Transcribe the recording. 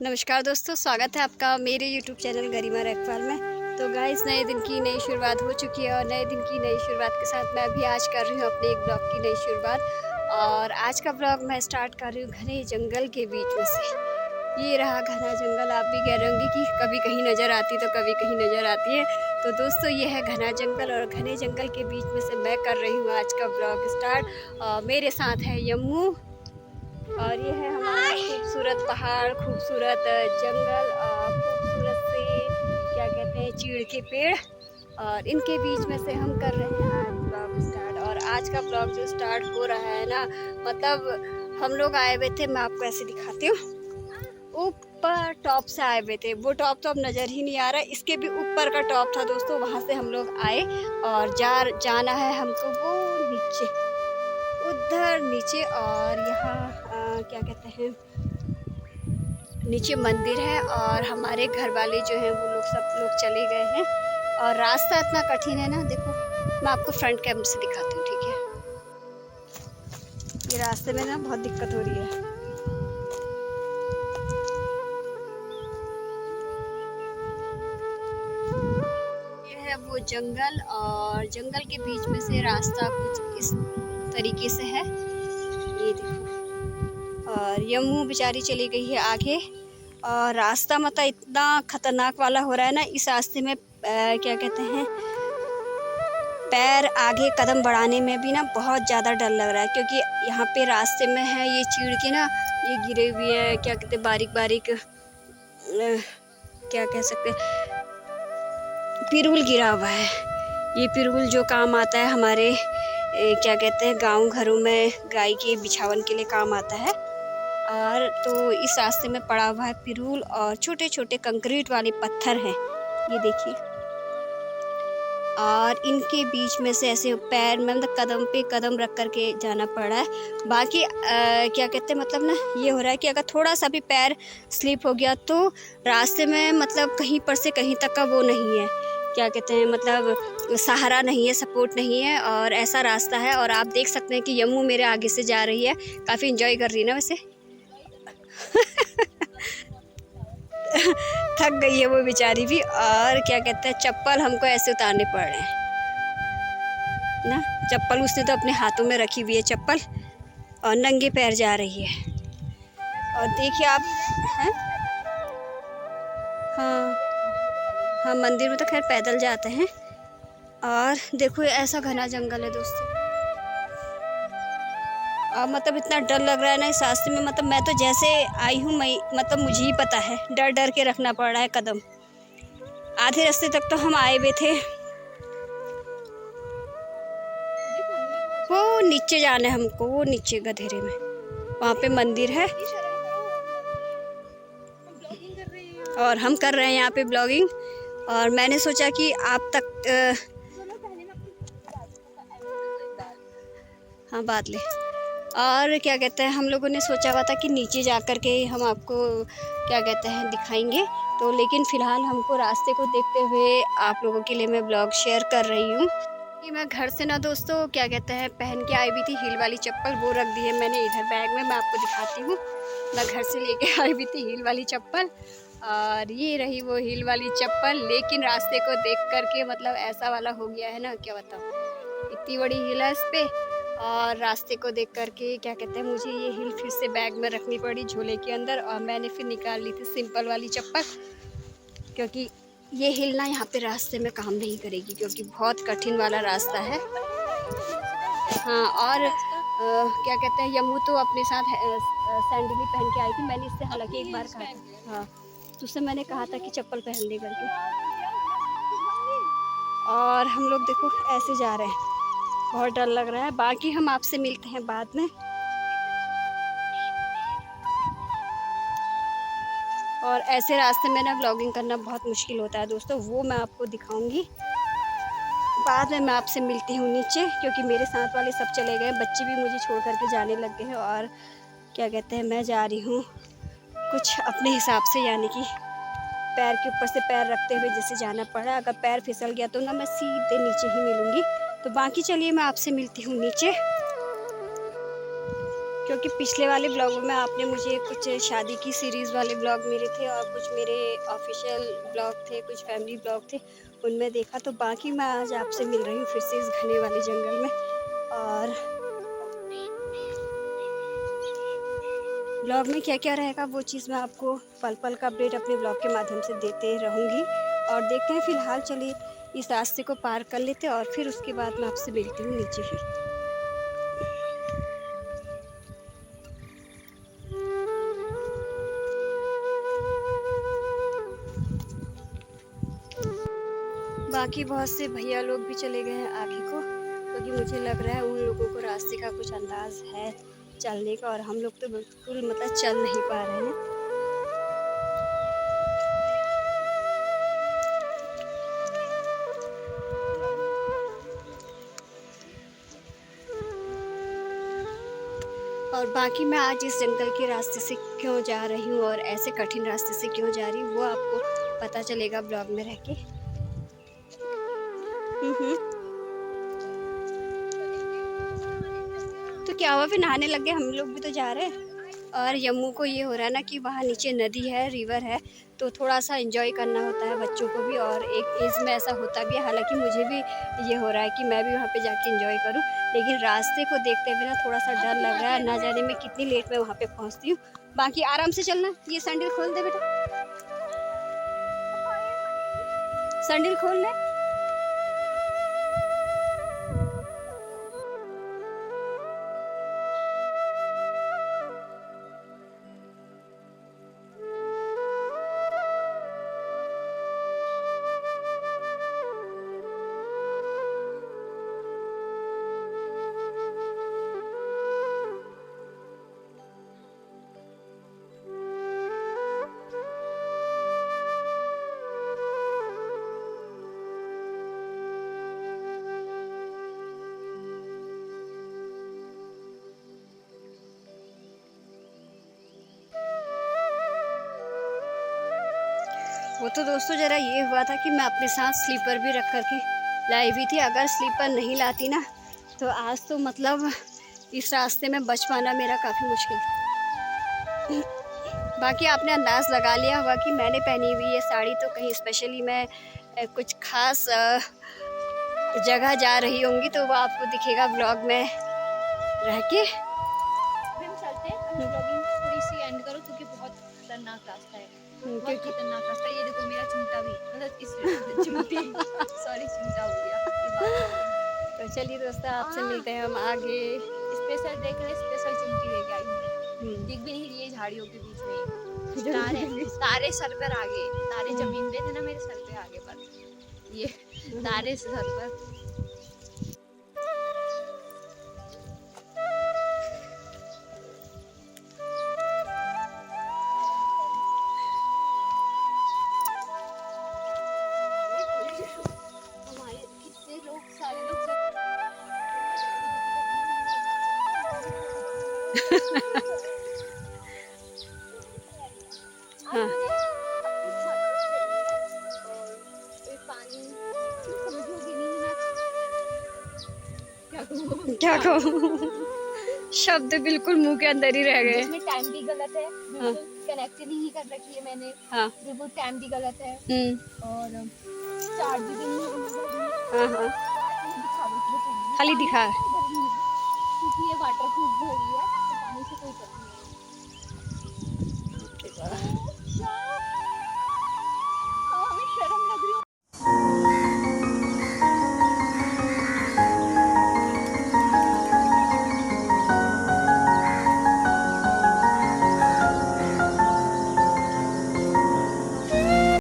नमस्कार दोस्तों, स्वागत है आपका मेरे यूट्यूब चैनल गरिमा रखवाल में। तो गाइस, नए दिन की नई शुरुआत हो चुकी है और नए दिन की नई शुरुआत के साथ मैं भी आज कर रही हूँ अपने एक ब्लॉग की नई शुरुआत। और आज का ब्लॉग मैं स्टार्ट कर रही हूँ घने जंगल के बीच में से। ये रहा घना जंगल। आप भी कह रहे होंगे कि कभी कहीं नज़र आती तो कभी कहीं नज़र आती है। तो दोस्तों, ये है घना जंगल और घने जंगल के बीच में से मैं कर रही हूँ आज का ब्लॉग स्टार्ट। मेरे साथ है यम्मू और ये है हमारा खूबसूरत पहाड़, खूबसूरत जंगल और खूबसूरत से क्या कहते हैं चीड़ के पेड़, और इनके बीच में से हम कर रहे हैं आज ब्लॉग स्टार्ट। और आज का ब्लॉग जो स्टार्ट हो रहा है ना, मतलब हम लोग आए हुए थे, मैं आपको ऐसे दिखाती हूँ, ऊपर टॉप से आए हुए थे। वो टॉप तो अब नज़र ही नहीं आ रहा है, इसके भी ऊपर का टॉप था दोस्तों, वहाँ से हम लोग आए और जाना है हमको वो नीचे, उधर नीचे। और यहाँ क्या कहते हैं, नीचे मंदिर है और हमारे घर वाले जो हैं वो लोग सब लोग चले गए हैं। और रास्ता इतना कठिन है ना, देखो मैं आपको फ्रंट कैमरे से दिखाती हूँ, ठीक है। ये रास्ते में ना बहुत दिक्कत हो रही है। ये है वो जंगल और जंगल के बीच में से रास्ता कुछ इस तरीके से है, ये देखो। और यम्मू बेचारी चली गई है आगे। और रास्ता मतलब इतना खतरनाक वाला हो रहा है ना, इस रास्ते में क्या कहते हैं, पैर आगे कदम बढ़ाने में भी ना बहुत ज़्यादा डर लग रहा है, क्योंकि यहाँ पे रास्ते में है ये चीड़ के ना, ये गिरे हुए हैं, क्या कहते हैं, बारीक बारीक क्या कह सकते हैं, पिरूल गिरा हुआ है। ये पिरूल जो काम आता है हमारे क्या कहते हैं गांव घरों में गाय के बिछावन के लिए काम आता है। और तो इस रास्ते में पड़ा हुआ है पिरूल और छोटे छोटे कंक्रीट वाले पत्थर हैं, ये देखिए। और इनके बीच में से ऐसे पैर में मतलब कदम पे कदम रख करके जाना पड़ रहा है। बाकी क्या कहते हैं, मतलब ना ये हो रहा है कि अगर थोड़ा सा भी पैर स्लिप हो गया तो रास्ते में मतलब कहीं पर से कहीं तक का वो नहीं है, क्या कहते हैं, मतलब सहारा नहीं है, सपोर्ट नहीं है। और ऐसा रास्ता है। और आप देख सकते हैं कि यम्मू मेरे आगे से जा रही है, काफ़ी इंजॉय कर रही है ना वैसे। थक गई है वो बेचारी भी। और क्या कहते हैं, चप्पल हमको ऐसे उतारने पड़ रहे हैं ना। चप्पल उसने तो अपने हाथों में रखी हुई है चप्पल, और नंगे पैर जा रही है। और देखिए आप हैं, हाँ हाँ, मंदिर में तो खैर पैदल जाते हैं। और देखो ऐसा घना जंगल है दोस्तों, और मतलब इतना डर लग रहा है ना इस रास्ते में। मतलब मैं तो जैसे आई हूँ, मैं मतलब मुझे ही पता है, डर डर के रखना पड़ रहा है कदम। आधे रास्ते तक तो हम आए हुए थे, वो नीचे जाना है हमको, वो नीचे गधेरे में, वहाँ पे मंदिर है। और हम कर रहे हैं यहाँ पे ब्लॉगिंग। और मैंने सोचा कि आप तक हाँ बात ले। और क्या कहते हैं, हम लोगों ने सोचा हुआ था कि नीचे जा कर के हम आपको क्या कहते हैं दिखाएंगे। तो लेकिन फ़िलहाल हमको रास्ते को देखते हुए आप लोगों के लिए मैं ब्लॉग शेयर कर रही हूँ कि मैं घर से ना दोस्तों क्या कहते हैं पहन के आई हुई थी हील वाली चप्पल, वो रख दी है मैंने इधर बैग में। मैं आपको दिखाती हूँ, मैं घर से लेके आई हुई थी हील वाली चप्पल, और ये रही वो हील वाली चप्पल। लेकिन रास्ते को देख करके मतलब ऐसा वाला हो गया है ना, क्या बताऊँ, इतनी बड़ी हील है इस पर। और रास्ते को देख करके क्या कहते हैं, मुझे ये हील फिर से बैग में रखनी पड़ी झोले के अंदर। और मैंने फिर निकाल ली थी सिंपल वाली चप्पल, क्योंकि ये हील ना यहाँ पे रास्ते में काम नहीं करेगी, क्योंकि बहुत कठिन वाला रास्ता है। हाँ, और क्या कहते हैं, यम्मू तो अपने साथ सैंडल ही पहन के आई थी। मैंने इससे हालांकि एक बार कहा था, हाँ, तो उससे मैंने कहा था कि चप्पल पहन ले करके। और हम लोग देखो ऐसे जा रहे हैं, बहुत डर लग रहा है। बाकी हम आपसे मिलते हैं बाद में। और ऐसे रास्ते में ना ब्लॉगिंग करना बहुत मुश्किल होता है दोस्तों, वो मैं आपको दिखाऊंगी बाद में। मैं आपसे मिलती हूँ नीचे, क्योंकि मेरे साथ वाले सब चले गए, बच्चे भी मुझे छोड़ करके जाने लग गए हैं। और क्या कहते हैं, मैं जा रही हूँ कुछ अपने हिसाब से, यानी कि पैर के ऊपर से पैर रखते हुए जैसे जाना पड़ा। अगर पैर फिसल गया तो ना मैं सीधे नीचे ही मिलूँगी। तो बाकी चलिए मैं आपसे मिलती हूँ नीचे। क्योंकि पिछले वाले ब्लॉगों में आपने मुझे कुछ शादी की सीरीज़ वाले ब्लॉग मेरे थे और कुछ मेरे ऑफिशियल ब्लॉग थे, कुछ फैमिली ब्लॉग थे, उनमें देखा। तो बाकी मैं आज आपसे मिल रही हूँ फिर से इस घने वाले जंगल में, और ब्लॉग में क्या क्या रहेगा वो चीज़ मैं आपको पल पल का अपडेट अपने ब्लॉग के माध्यम से देते रहूँगी। और देखते हैं, फ़िलहाल चलिए इस रास्ते को पार कर लेते हैं और फिर उसके बाद मैं आपसे मिलती हूँ नीचे ही। बाकी बहुत से भैया लोग भी चले गए हैं आगे को, क्योंकि मुझे लग रहा है उन लोगों को रास्ते का कुछ अंदाज़ है चलने का, और हम लोग तो बिल्कुल मतलब चल नहीं पा रहे हैं। और बाकी मैं आज इस जंगल के रास्ते से क्यों जा रही हूँ और ऐसे कठिन रास्ते से क्यों जा रही हूँ वो आपको पता चलेगा ब्लॉग में रह के। तो क्या हुआ, फिर नहाने लग गए, हम लोग भी तो जा रहे हैं। और यम्मू को ये हो रहा है ना कि वहाँ नीचे नदी है, रिवर है, तो थोड़ा सा एंजॉय करना होता है बच्चों को भी, और एक एज में ऐसा होता भी है। हालांकि मुझे भी ये हो रहा है कि मैं भी वहाँ पे जाके एंजॉय करूँ, लेकिन रास्ते को देखते हुए ना थोड़ा सा डर लग रहा है, ना जाने में कितनी लेट मैं वहाँ पे पहुँचती हूँ। बाकी आराम से चलना। ये सैंडल खोल दे बेटा, सैंडल खोल ले। वो तो दोस्तों ज़रा ये हुआ था कि मैं अपने साथ स्लीपर भी रख करके लाई हुई थी। अगर स्लीपर नहीं लाती ना तो आज तो मतलब इस रास्ते में बच पाना मेरा काफ़ी मुश्किल था। बाकी आपने अंदाज़ लगा लिया होगा कि मैंने पहनी हुई ये साड़ी तो कहीं स्पेशली मैं कुछ खास जगह जा रही होंगी, तो वो आपको दिखेगा ब्लॉग में रह के। चलते हैं, ब्लॉगिंग थोड़ी सी एंड करो क्योंकि बहुत खतरनाक रास्ता है, बहुत खतरनाक रास्ता है। ये देखो मेरा चिमटा भी, मतलब इस चिमटी सॉरी चिमटा हो गया। तो चलिए दोस्तों, आपसे मिलते हैं हम आगे। स्पेशल देख रहे, स्पेशल चिमटी लेके आई हूँ, दिख भी नहीं रही है झाड़ियों के बीच में। तारे सर पर आगे, तारे जमीन पे थे ना, मेरे सर पे आगे पर ये तारे सर पर। हाँ। क्या कहूँ शब्द बिल्कुल मुंह के अंदर ही रह गए। इसमें टाइम भी गलत है, बिल्कुल कनेक्ट नहीं कर रखी है मैंने। हाँ। बिल्कुल टाइम भी गलत है और चार्ज भी नहीं है। हाँ हाँ, खाली दिखा क्योंकि ये वाटर प्रूफ